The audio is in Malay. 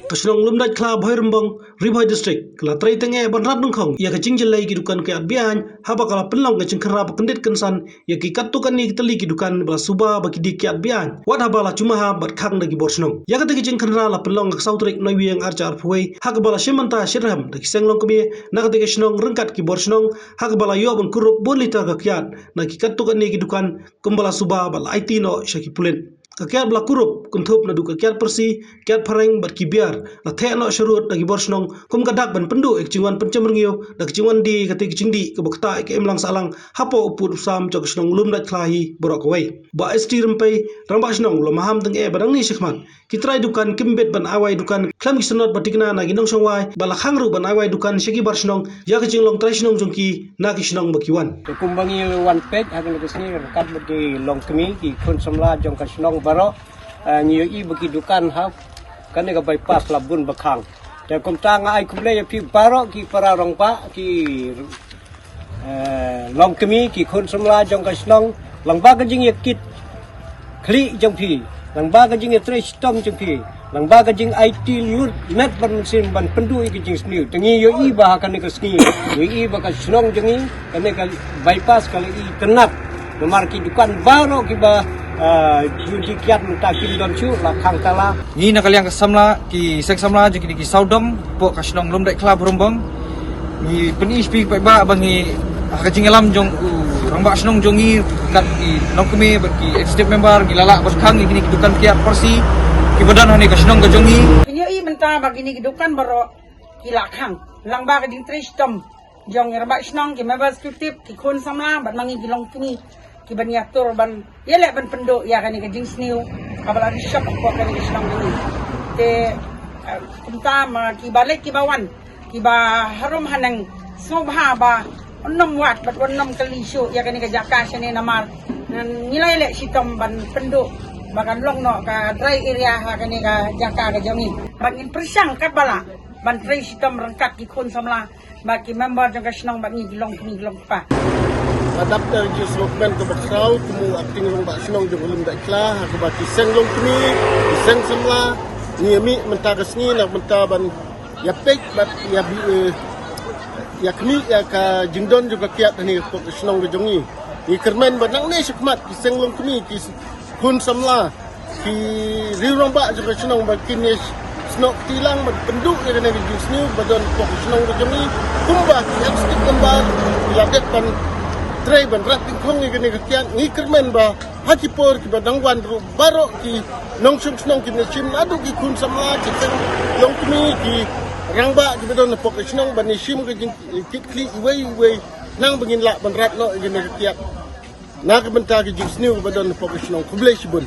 Kasnong lumdat kla bhoi rumbang Ribhoi district kala trai tenge ban rat nungkhong ya ka jingjel ki dukan ke abian haba kala penlong ke jingkhara ba kendit kensan ya ki kattu kan ni tali ki dukan ba suba ba ki dik ki abian wat haba la cuma ha bat khang da ki borsnong ya ka te ki jingkhara la penlong ka sautrik noi wieng archar phuai ha ka bala shimanta shirham da ki senglong kbe na ka te ki shnong rengkat ki borsnong ha ka bala yo ban kurup 4 liter ka kyat na ki kattu kan ni ki dukan kumbala suba ba la IT no shaki pulen kakiat bela kurup kuntup na du kakiat persi kiat pareng bat kibiar na the no syurut dagi borsnong kum kadak ban pendu ek cingwan pencemrengio dak cingwan di kati cingdi ke bakta ke emlang salang hapo upur sam jog snong lum dat klahi borok wei ba esti rempai ramba snong lo maham teng e badang ni sikhman kitrai dukan kimbet ban awai dukan klam kisnot batikna na ginong songwai bala khangru ban awai dukan shegi barsnong ya ke cinglong trai snong jongki na ki snong bakiwan kumbangi one page akan kesini kat bagi long kemi ki kun samla jong ka snong baro nhiều y bagi dukan ha kan ga bypass labun bakang te kom tanga ai kumle ya pi baro ki para rong pa ki long kemi ki kun samla jong ka snong lang ba ka jing yakit kli jong pi lang ba ka jing tre stom jong pi lang ba ka jing IT lut net ban sim ban pendu ki jing sniu tengi yo i ba kan ka sni yo i ba ka snong jong i kan ka bypass kali i tenat nomor ki dukan baro ki ba judi kiat mutakin don chu la khang tala ni na kaliang kasamla ki sek samla jiki ki saudom po kasnong lom dai klab rombong ni peni speak ba bangi ka jingalam jong ramba snong jongi kat ki nokme ki executive member ki lala bos khang ni ki dukan kiat persi ki badan hani kasnong ka jongi ni i menta bagini ki dukan baro ki la khang lang ba ka ding tristom jong ramba snong ki member executive ki khon samla bat mangi ki long kini ki ban yatur ban yele ban pendo ya kan ke jing sniu kabala di shop ko kan ke snong ni te kumta ma ki balik ki bawan ki ba harum hanang sobha ba onnom wat bat onnom kali show ya kan ke jaka sene namar nilai le sitom ban pendo bagan long no ka dry area ha kan ke jaka ke jami bangin persang kat bala ban dry sitom rengkat ki khon samla ba ki member jong ke snong ba ni long pa adapter je slogan ke baksau temu akting rong bak snong jong ulum dak klah ke baki seng long kini seng semla ni mi menta kesni nak menta ban ya pek bat ya ya kini ya ka jingdon juga kiat ni pok snong jongi ni kermen banang ni sikmat seng long kini ki kun semla ki ri rong bak juga snong baki ni snok tilang penduk ya ni jisni badon pok snong jongi kumbah yang stik lembar ladet ban tray ban rating khong ni kian ni kermen ba hakipor ki badang wan ru baro ki nong sung snong ki sim adu ki kun samla ki teng long kmi ki rangba ki badon pok snong ban ni sim ki kit kli wei nang bangin la ban rat no ki kiat na ka benta ki jing sniu badon pok snong kuble sibun